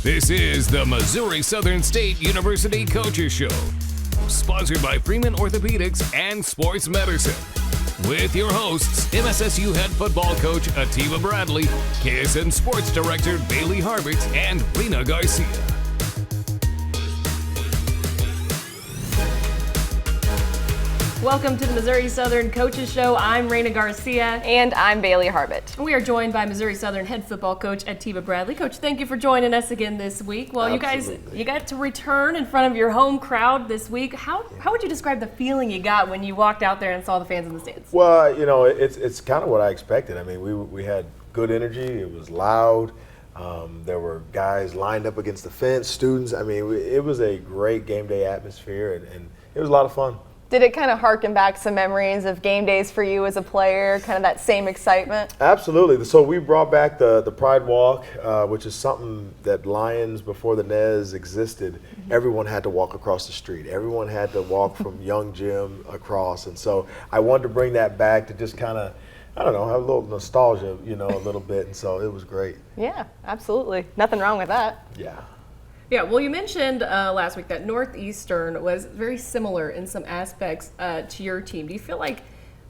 This is the Missouri Southern State University Coaches Show, sponsored by Freeman Orthopedics and Sports Medicine. With your hosts, MSSU head football coach Atiba Bradley, KSN Sports Director Bailey Harbit, and Reina Garcia. Welcome to the Missouri Southern Coaches Show. I'm Reina Garcia. And I'm Bailey Harbit. We are joined by Missouri Southern head football coach Atiba Bradley. Coach, thank you for joining us again this week. Well, Absolutely. you got to return in front of your home crowd this week. How would you describe the feeling you got when you walked out there and saw the fans in the stands? Well, you know, it's kind of what I expected. I mean, we had good energy. It was loud. There were guys lined up against the fence, students. I mean, it was a great game day atmosphere, and it was a lot of fun. Did it kind of harken back some memories of game days for you as a player, kind of that same excitement? Absolutely. So we brought back the Pride Walk, which is something that Lions, before the Nez existed, everyone had to walk across the street. Everyone had to walk from Young Gym across. And so I wanted to bring that back to just kind of, I don't know, have a little nostalgia, you know, a little bit. And so it was great. Yeah, absolutely. Nothing wrong with that. Yeah. Yeah, well, you mentioned last week that Northeastern was very similar in some aspects to your team. Do you feel like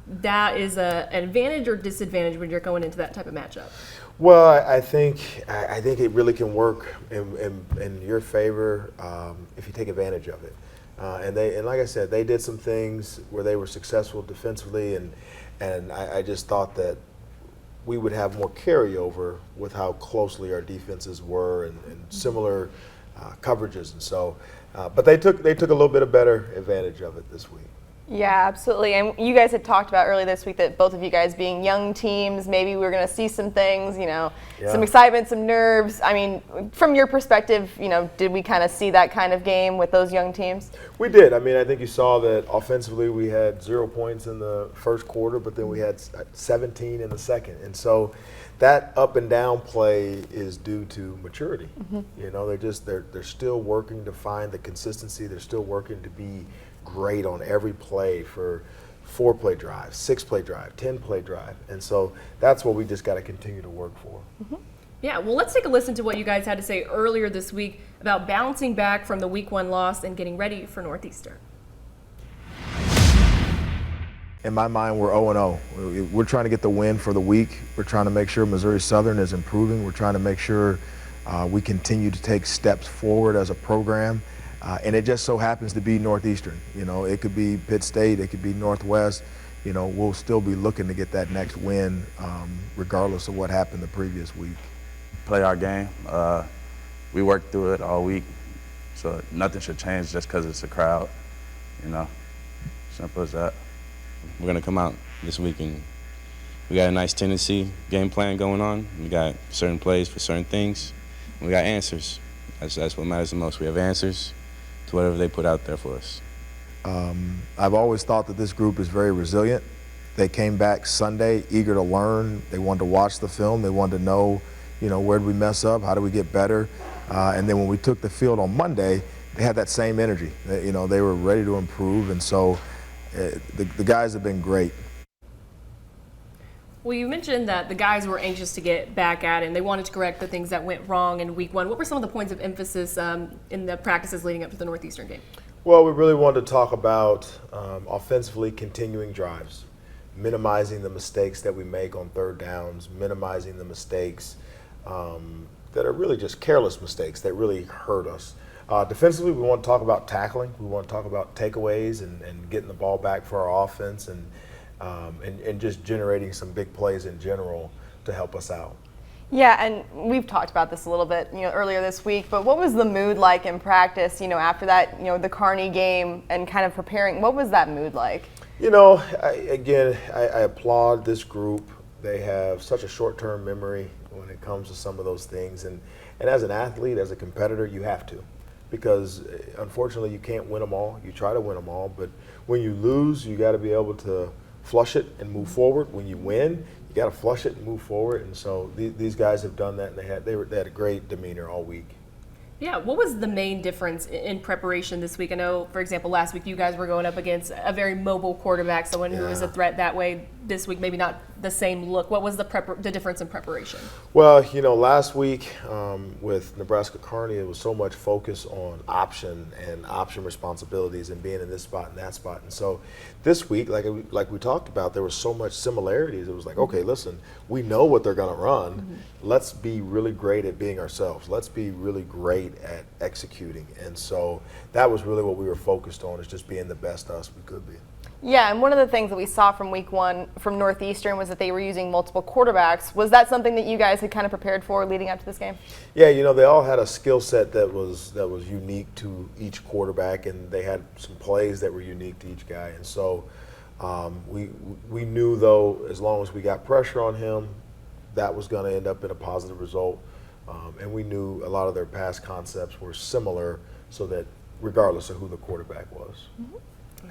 that is an advantage or disadvantage when you're going into that type of matchup? Well, I think it really can work in your favor if you take advantage of it. And like I said, they did some things where they were successful defensively, and I just thought that we would have more carryover with how closely our defenses were and similar coverages, and so, but they took a little bit of better advantage of it this week. Yeah, absolutely. And you guys had talked about earlier this week that both of you guys being young teams, maybe we were going to see some things, you know, some excitement, some nerves. I mean, from your perspective, you know, did we kind of see that kind of game with those young teams? We did. I mean, I think you saw that offensively we had 0 points in the first quarter, but then we had 17 in the second. And so that up and down play is due to maturity. You know, they're still working to find the consistency. They're still working to be great on every play for 4-play drive, 6-play drive, 10-play drive. And so that's what we just got to continue to work for. Yeah, well, let's take a listen to what you guys had to say earlier this week about bouncing back from the Week 1 loss and getting ready for Northeastern. In my mind, we're 0-0. We're trying to get the win for the week. We're trying to make sure Missouri Southern is improving. We're trying to make sure we continue to take steps forward as a program. And it just so happens to be Northeastern. You know, it could be Pitt State, it could be Northwest. You know, we'll still be looking to get that next win regardless of what happened the previous week. Play our game. We worked through it all week, so nothing should change just because it's a crowd, you know, simple as that. We're going to come out this week and we got a nice tendency game plan going on. We got certain plays for certain things. We got answers. That's what matters the most. We have answers to whatever they put out there for us. I've always thought that this group is very resilient. They came back Sunday eager to learn. They wanted to watch the film. They wanted to know, you know, where did we mess up? How do we get better? And then when we took the field on Monday, they had that same energy. You know, they were ready to improve, and so the guys have been great. Well, you mentioned that the guys were anxious to get back at it, and they wanted to correct the things that went wrong in Week 1. What were some of the points of emphasis in the practices leading up to the Northeastern game? Well, we really wanted to talk about offensively continuing drives, minimizing the mistakes that we make on third downs, minimizing the mistakes that are really just careless mistakes that really hurt us. Defensively, we want to talk about tackling. We want to talk about takeaways and getting the ball back for our offense and just generating some big plays in general to help us out. Yeah, and we've talked about this a little bit, you know, earlier this week, but what was the mood like in practice, you know, after that, you know, the Kearney game and kind of preparing? What was that mood like? You know, I applaud this group. They have such a short-term memory when it comes to some of those things. And as an athlete, as a competitor, you have to. Because unfortunately, you can't win them all. You try to win them all, but when you lose, you got to be able to flush it and move forward. When you win, you got to flush it and move forward. And so these guys have done that, and they had a great demeanor all week. Yeah, what was the main difference in preparation this week? I know, for example, last week you guys were going up against a very mobile quarterback, someone who was a threat that way. This week, maybe not the same look? What was the difference in preparation? Well, last week with Nebraska Kearney, it was so much focus on option and option responsibilities and being in this spot and that spot. And so this week, like we talked about, there was so much similarities. It was like, okay, listen, we know what they're going to run. Mm-hmm. Let's be really great at being ourselves. Let's be really great at executing. And so that was really what we were focused on, is just being the best us we could be. Yeah, and one of the things that we saw from week 1 from Northeastern was that they were using multiple quarterbacks. Was that something that you guys had kind of prepared for leading up to this game? Yeah, they all had a skill set that was unique to each quarterback, and they had some plays that were unique to each guy. And so we knew, though, as long as we got pressure on him, that was going to end up in a positive result. And we knew a lot of their pass concepts were similar, so that regardless of who the quarterback was. Mm-hmm.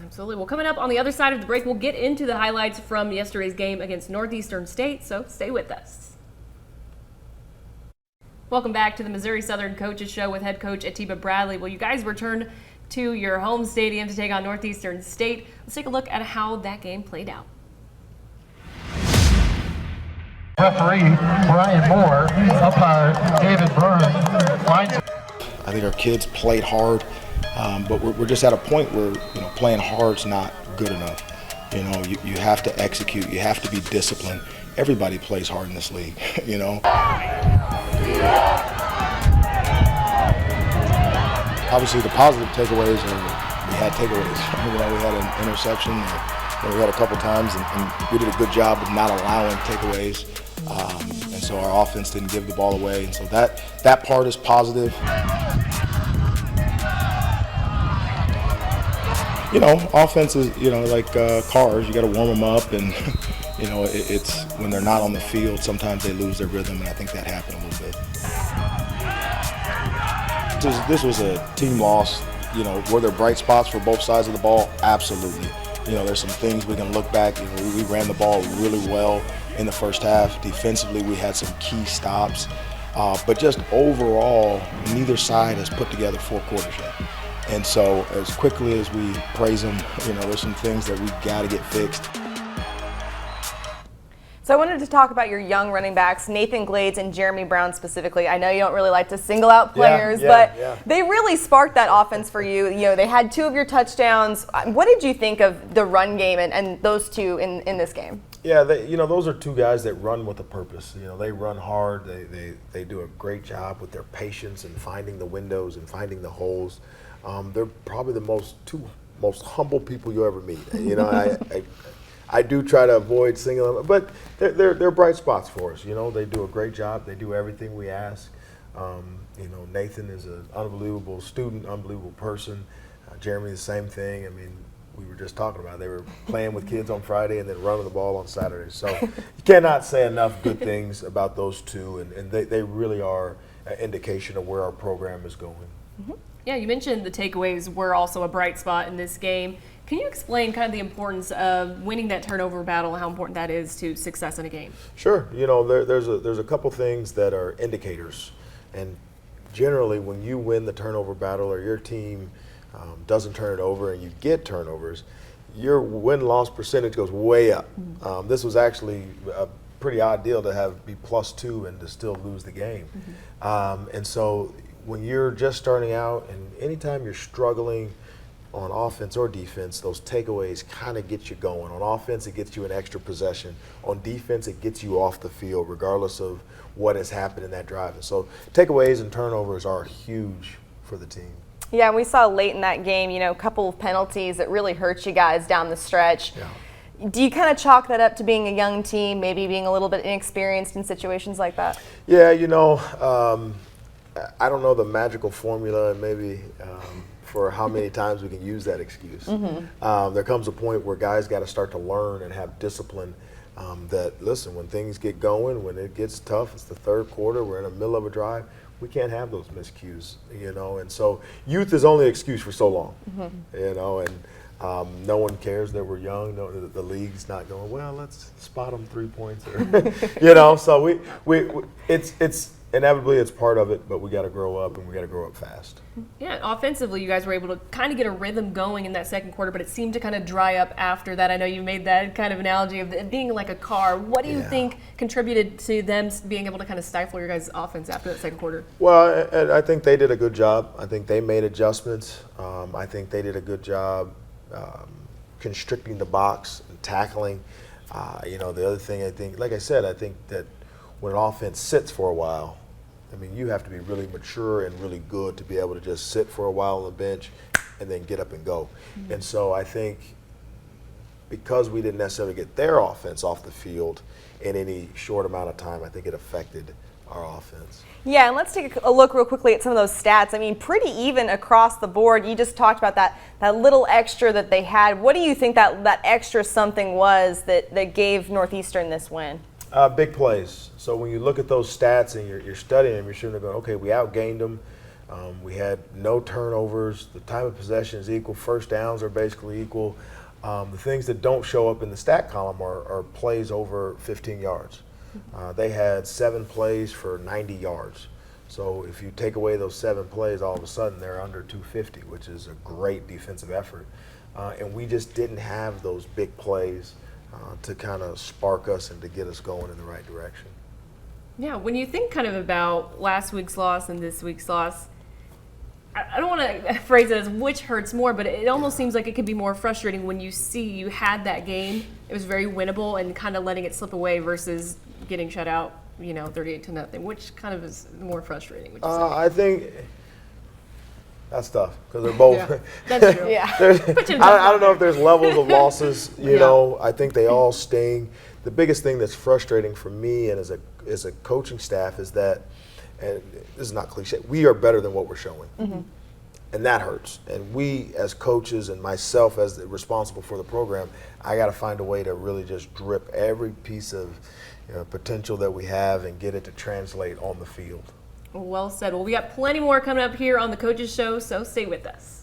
Absolutely. Well, coming up on the other side of the break, we'll get into the highlights from yesterday's game against Northeastern State, so stay with us. Welcome back to the Missouri Southern Coaches Show with head coach Atiba Bradley. Well, you guys return to your home stadium to take on Northeastern State. Let's take a look at how that game played out. Referee Brian Moore, umpire David Byrne. I think our kids played hard. But we're just at a point where playing hard's not good enough. You have to execute. You have to be disciplined. Everybody plays hard in this league. Obviously, the positive takeaways are we had takeaways. We had an interception. We had a couple times, and we did a good job of not allowing takeaways. And so our offense didn't give the ball away. And so that part is positive. Offense is, like cars. You got to warm them up, and it's when they're not on the field, sometimes they lose their rhythm, and I think that happened a little bit. This was a team loss. Were there bright spots for both sides of the ball? Absolutely. There's some things we can look back. We ran the ball really well in the first half. Defensively, we had some key stops, but just overall, neither side has put together 4 quarters yet. And so as quickly as we praise them, there's some things that we got to get fixed. So I wanted to talk about your young running backs, Nathan Glades and Jeremy Brown specifically. I know you don't really like to single out players, but they really sparked that offense for you. They had 2 of your touchdowns. What did you think of the run game and those 2 in this game? Yeah, those are 2 guys that run with a purpose. They run hard. They do a great job with their patience and finding the windows and finding the holes. They're probably the 2 most humble people you'll ever meet. I do try to avoid singling them, but they're bright spots for us. They do a great job. They do everything we ask. Nathan is an unbelievable student, unbelievable person. Jeremy, the same thing. We were just talking about it. They were playing with kids on Friday and then running the ball on Saturday. So you cannot say enough good things about those 2, and they really are an indication of where our program is going. Mm-hmm. Yeah, you mentioned the takeaways were also a bright spot in this game. Can you explain kind of the importance of winning that turnover battle and how important that is to success in a game? Sure. There's a couple things that are indicators, and generally when you win the turnover battle or your team doesn't turn it over and you get turnovers, your win-loss percentage goes way up. Mm-hmm. This was actually a pretty odd deal to be +2 and to still lose the game. Mm-hmm. And so when you're just starting out, and anytime you're struggling on offense or defense, those takeaways kind of get you going. On offense, it gets you an extra possession. On defense, it gets you off the field, regardless of what has happened in that drive. And so takeaways and turnovers are huge for the team. Yeah, and we saw late in that game, a couple of penalties that really hurt you guys down the stretch. Yeah. Do you kind of chalk that up to being a young team, maybe being a little bit inexperienced in situations like that? Yeah, I don't know the magical formula, maybe for how many times we can use that excuse. Mm-hmm. There comes a point where guys got to start to learn and have discipline. That listen, when things get going, when it gets tough, it's the 3rd quarter, we're in the middle of a drive. We can't have those miscues, And so youth is only an excuse for so long, mm-hmm. And no one cares that we're young. No, the league's not going, well, let's spot them 3 points, or So it's inevitably it's part of it, but we got to grow up, and we got to grow up fast. Yeah, offensively, you guys were able to kind of get a rhythm going in that second quarter, but it seemed to kind of dry up after that. I know you made that kind of analogy of it being like a car. What do you think contributed to them being able to kind of stifle your guys' offense after that second quarter? Well, I think they did a good job. I think they made adjustments. I think they did a good job constricting the box and tackling. The other thing, I think, like I said, I think that when an offense sits for a while, I mean, you have to be really mature and really good to be able to just sit for a while on the bench and then get up and go. Mm-hmm. And so I think because we didn't necessarily get their offense off the field in any short amount of time, I think it affected our offense. Yeah, and let's take a look real quickly at some of those stats. I mean, pretty even across the board. You just talked about that little extra that they had. What do you think that extra something was that gave Northeastern this win? Big plays. So when you look at those stats and you're studying them, you're sure going, okay, we outgained them. We had no turnovers. The time of possession is equal. First downs are basically equal. The things that don't show up in the stat column are plays over 15 yards. They had 7 plays for 90 yards. So if you take away those 7 plays, all of a sudden they're under 250, which is a great defensive effort. And we just didn't have those big plays to kind of spark us and to get us going in the right direction. Yeah, when you think kind of about last week's loss and this week's loss, I don't want to phrase it as which hurts more, but it almost seems like it could be more frustrating when you see you had that game, it was very winnable, and kind of letting it slip away versus getting shut out, 38-0, which kind of is more frustrating. Would you say? I think that's tough because they're both. Yeah, that's true. Yeah. I don't know if there's levels of losses. I think they all sting. The biggest thing that's frustrating for me and as a coaching staff is that, and this is not cliche, we are better than what we're showing. Mm-hmm. And that hurts. And we as coaches and myself as responsible for the program, I got to find a way to really just drip every piece of potential that we have and get it to translate on the field. Well said. Well, we got plenty more coming up here on the Coaches Show, so stay with us.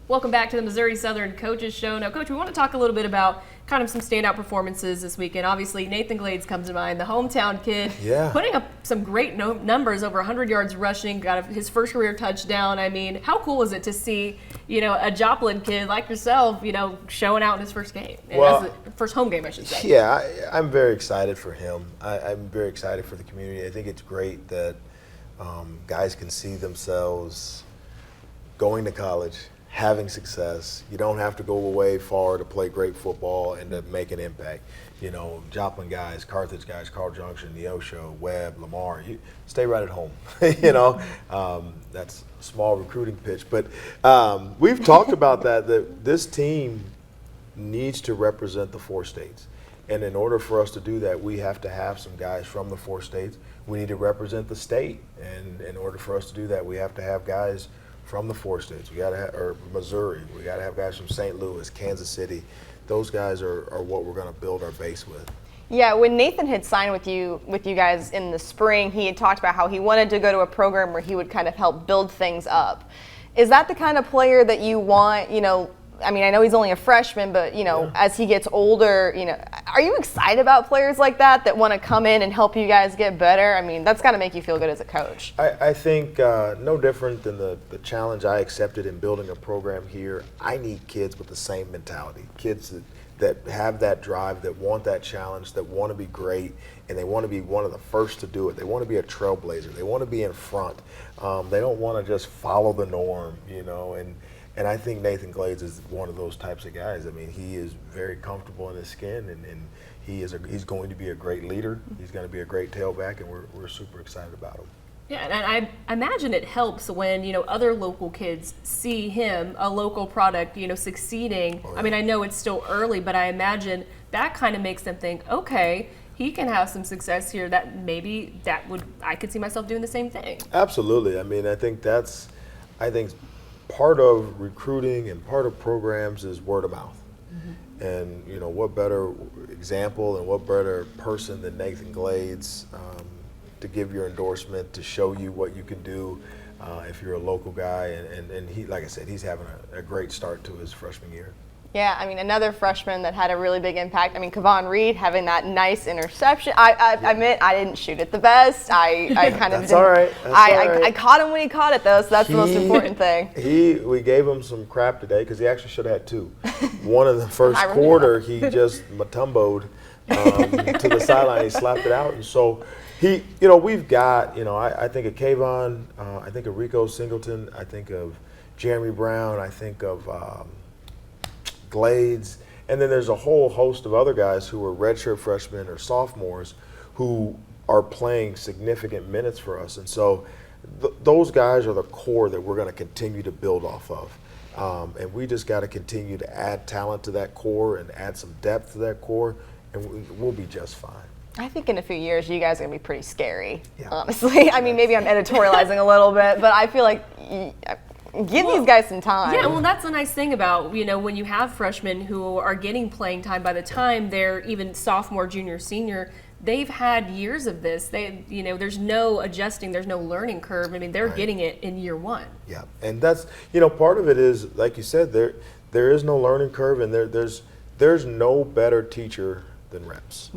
Welcome back to the Missouri Southern Coaches Show. Now, Coach, we want to talk a little bit about kind of some standout performances this weekend. Obviously, Nathan Glades comes to mind, the hometown kid, putting up some great numbers, over 100 yards rushing, got his first career touchdown. I mean, how cool is it to see, a Joplin kid like yourself, showing out in his first game, first home game, I should say. Yeah, I'm very excited for him. I'm very excited for the community. I think it's great that guys can see themselves going to college, having success. You don't have to go away far to play great football and to make an impact. Joplin guys, Carthage guys, Carl Junction, Neosho, Webb, Lamar, you stay right at home. That's a small recruiting pitch. But we've talked about that this team needs to represent the 4 states. And in order for us to do that, we have to have some guys from the 4 states. We need to represent the state. And in order for us to do that, we have to have guys from the 4 states. We got to have, or Missouri. We got to have guys from St. Louis, Kansas City. Those guys are what we're going to build our base with. Yeah, when Nathan had signed with you guys in the spring, he had talked about how he wanted to go to a program where he would kind of help build things up. Is that the kind of player that you want, I mean, I know he's only a freshman, but, as he gets older, are you excited about players like that want to come in and help you guys get better? I mean, that's got to make you feel good as a coach. I think no different than the challenge I accepted in building a program here. I need kids with the same mentality, kids that have that drive, that want that challenge, that want to be great, and they want to be one of the first to do it. They want to be a trailblazer. They want to be in front. They don't want to just follow the norm, And I think Nathan Glades is one of those types of guys. I mean, he is very comfortable in his skin, and he's going to be a great leader. He's going to be a great tailback, and we're super excited about him. Yeah, and I imagine it helps when, other local kids see him, a local product, succeeding. Oh, yeah. I mean, I know it's still early, but I imagine that kind of makes them think, okay, he can have some success here, that maybe I could see myself doing the same thing. Absolutely. I mean, I think part of recruiting and part of programs is word of mouth. Mm-hmm. And, what better example and what better person than Nathan Glades to give your endorsement, to show you what you can do if you're a local guy. And he, like I said, he's having a great start to his freshman year. Yeah, I mean, another freshman that had a really big impact. I mean, Kavon Reed having that nice interception. I admit I didn't shoot it the best. I kind of That's all right. I caught him when he caught it, though, so that's the most important thing. We gave him some crap today because he actually should have had 2. One in the first quarter, he just matumboed to the sideline. He slapped it out, and so we've got, I think of Kavon, I think of Rico Singleton, I think of Jeremy Brown, I think of Glades, and then there's a whole host of other guys who are redshirt freshmen or sophomores who are playing significant minutes for us. And so those guys are the core that we're going to continue to build off of. And we just got to continue to add talent to that core and add some depth to that core, and we'll be just fine. I think in a few years, you guys are going to be pretty scary, honestly. I mean, maybe I'm editorializing a little bit, but I feel like give these guys some time. Yeah, well, that's the nice thing about, when you have freshmen who are getting playing time, by the time they're even sophomore, junior, senior, they've had years of this. There's no adjusting, there's no learning curve. I mean, they're getting it in year 1. Yeah, and that's, part of it is, like you said, there is no learning curve, and there's no better teacher than reps.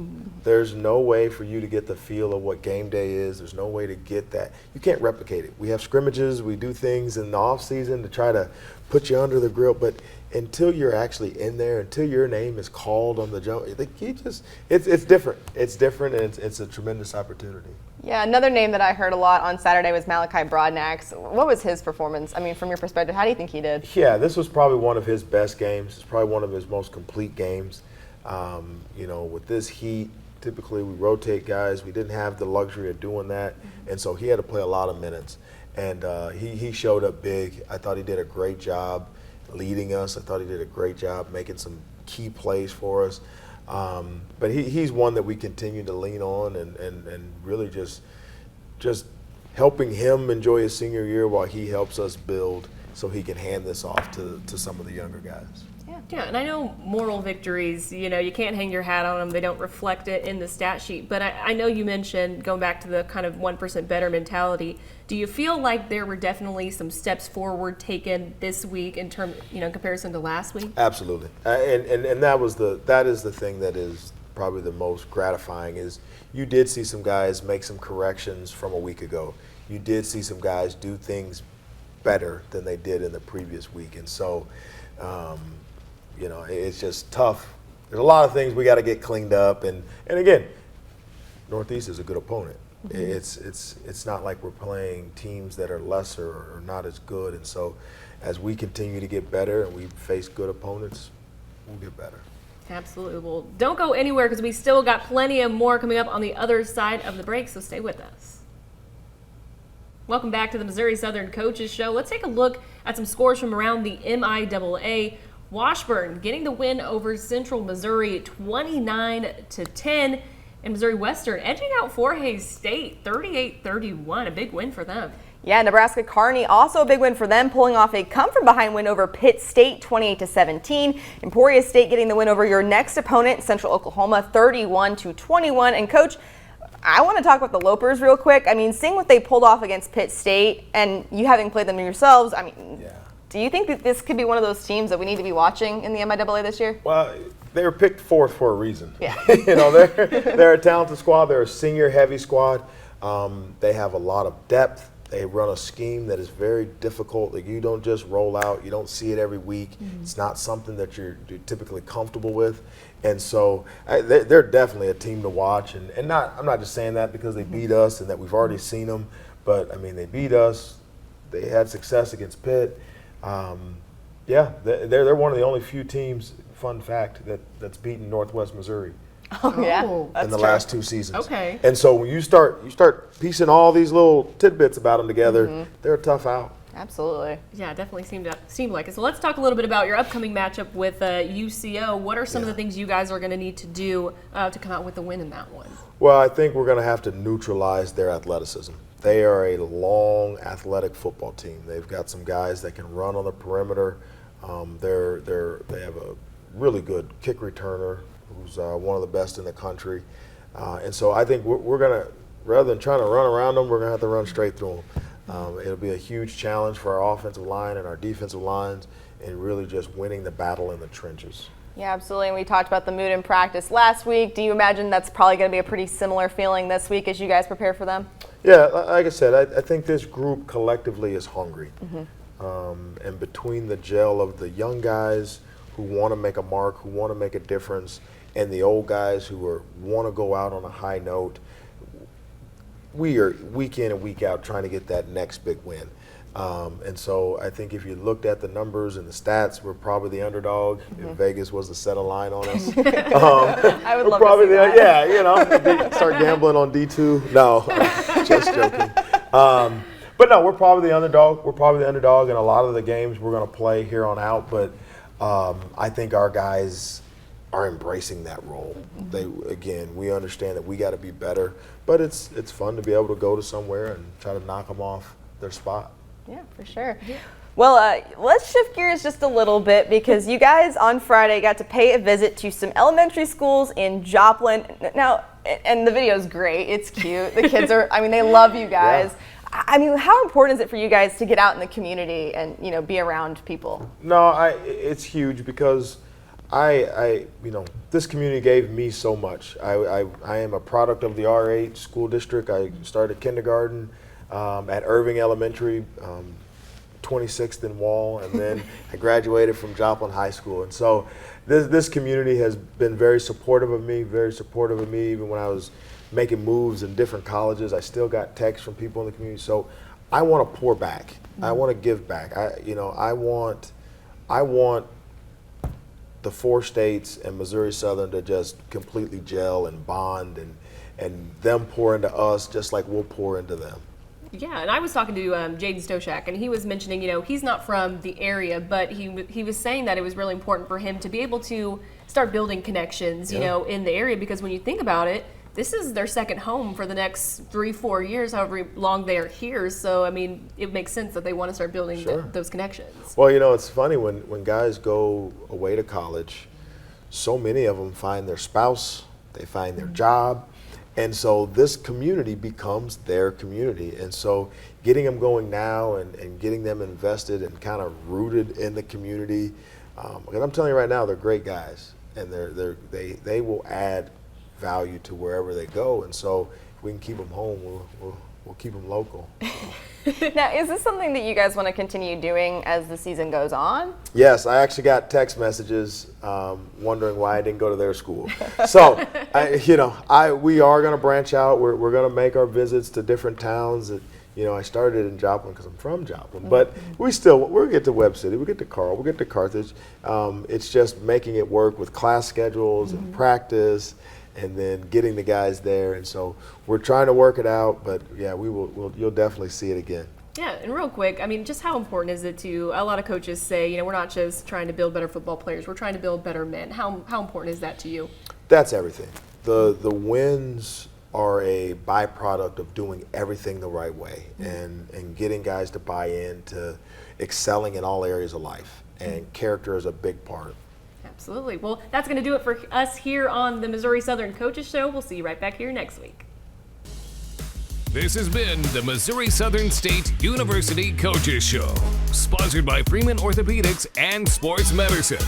There's no way for you to get the feel of what game day is. There's no way to get that. You can't replicate it. We have scrimmages, we do things in the off season to try to put you under the grill, but until you're actually in there, until your name is called on the jump, it's different. It's different, and it's a tremendous opportunity. Yeah, another name that I heard a lot on Saturday was Malachi Broadnax. What was his performance? I mean, from your perspective, how do you think he did? Yeah, this was probably one of his best games. It's probably one of his most complete games. With this heat, typically we rotate guys. We didn't have the luxury of doing that, and so he had to play a lot of minutes. And he showed up big. I thought he did a great job leading us. I thought he did a great job making some key plays for us. But he's one that we continue to lean on and really just helping him enjoy his senior year while he helps us build so he can hand this off to some of the younger guys. Yeah, and I know moral victories, you can't hang your hat on them. They don't reflect it in the stat sheet. But I know you mentioned going back to the kind of 1% better mentality. Do you feel like there were definitely some steps forward taken this week in comparison to last week? Absolutely. And that is the thing that is probably the most gratifying is you did see some guys make some corrections from a week ago. You did see some guys do things better than they did in the previous week. And so, it's just tough. There's a lot of things we got to get cleaned up, and again, Northeast is a good opponent. It's not like we're playing teams that are lesser or not as good, and so as we continue to get better and we face good opponents, we'll get better. Absolutely. Well, don't go anywhere because we still got plenty of more coming up on the other side of the break, so stay with us. Welcome back to the Missouri Southern Coaches Show. Let's take a look at some scores from around the MIAA. Washburn getting the win over Central Missouri 29-10, and Missouri Western edging out Fort Hays State 38-31, a big win for them. Yeah, Nebraska Kearney also a big win for them, pulling off a come-from-behind win over Pitt State 28-17. Emporia State getting the win over your next opponent, Central Oklahoma 31-21. And Coach, I want to talk about the Lopers real quick. I mean, seeing what they pulled off against Pitt State and you having played them yourselves, I mean, do you think that this could be one of those teams that we need to be watching in the MIAA this year? Well, they were picked fourth for a reason. Yeah. They're a talented squad. They're a senior-heavy squad. They have a lot of depth. They run a scheme that is very difficult. Like, you don't just roll out. You don't see it every week. It's not something that you're typically comfortable with. And so they're definitely a team to watch. And I'm not just saying that because they beat us and that we've already seen them. But, I mean, they beat us. They had success against Pitt. They're one of the only few teams, fun fact, that's beaten Northwest Missouri. Oh, yeah. In the last 2 seasons. Okay. And so when you start piecing all these little tidbits about them together, they're a tough out. Absolutely. Yeah, it definitely seemed like it. So let's talk a little bit about your upcoming matchup with UCO. What are some of the things you guys are going to need to do to come out with a win in that one? Well, I think we're going to have to neutralize their athleticism. They are a long, athletic football team. They've got some guys that can run on the perimeter. They have a really good kick returner who's one of the best in the country. And so I think we're going to, rather than trying to run around them, we're going to have to run straight through them. It'll be a huge challenge for our offensive line and our defensive lines. and really just winning the battle in the trenches. Yeah, absolutely. And we talked about the mood in practice last week. Do you imagine that's probably going to be a pretty similar feeling this week as you guys prepare for them? Yeah, like I said, I think this group collectively is hungry. And between the gel of the young guys who want to make a mark, who want to make a difference, and the old guys who want to go out on a high note, we are week in and week out trying to get that next big win. And so I think if you looked at the numbers and the stats, we're probably the underdog. If Vegas was to set a line on us, I would love probably to see that. Yeah, you know, start gambling on D2. No, just joking. But no, we're probably the underdog. We're probably the underdog in a lot of the games we're going to play here on out. But I think our guys are embracing that role. We understand that we got to be better. But it's fun to be able to go to somewhere and try to knock them off their spot. Yeah, for sure. Well, let's shift gears just a little bit because you guys on Friday got to pay a visit to some elementary schools in Joplin. Now, and the video is great. It's cute. The kids are, I mean, they love you guys. Yeah. I mean, how important is it for you guys to get out in the community and, you know, be around people? No, it's huge because this community gave me so much. I am a product of the R8 school district. I started kindergarten at Irving Elementary, 26th in Wall, and then I graduated from Joplin High School. And so this community has been very supportive of me, even when I was making moves in different colleges. I still got texts from people in the community. So I want to pour back. I want to give back. I want the 4 states and Missouri Southern to just completely gel and bond and them pour into us just like we'll pour into them. Yeah, and I was talking to Jaden Stoshak, and he was mentioning, he's not from the area, but he was saying that it was really important for him to be able to start building connections, in the area, because when you think about it, this is their second home for the next 3-4 years, however long they are here. So, I mean, it makes sense that they want to start building those connections. Well, it's funny when guys go away to college, so many of them find their spouse, they find their job. And so this community becomes their community. And so getting them going now and getting them invested and kind of rooted in the community, because I'm telling you right now, they're great guys, and they will add value to wherever they go. And so if we can keep them home, we'll keep them local. Now, is this something that you guys want to continue doing as the season goes on? Yes, I actually got text messages wondering why I didn't go to their school. So, we are going to branch out. We're going to make our visits to different towns. I started in Joplin because I'm from Joplin, but we'll get to Webb City, we'll get to Carl, we'll get to Carthage. It's just making it work with class schedules and practice, and then getting the guys there. And so we're trying to work it out, but yeah, you'll definitely see it again. Yeah, and real quick, I mean, just how important is it to, a lot of coaches say, we're not just trying to build better football players, we're trying to build better men. How important is that to you? That's everything. The wins are a byproduct of doing everything the right way and getting guys to buy in to excelling in all areas of life. And character is a big part. Absolutely. Well, that's going to do it for us here on the Missouri Southern Coaches Show. We'll see you right back here next week. This has been the Missouri Southern State University Coaches Show, sponsored by Freeman Orthopedics and Sports Medicine.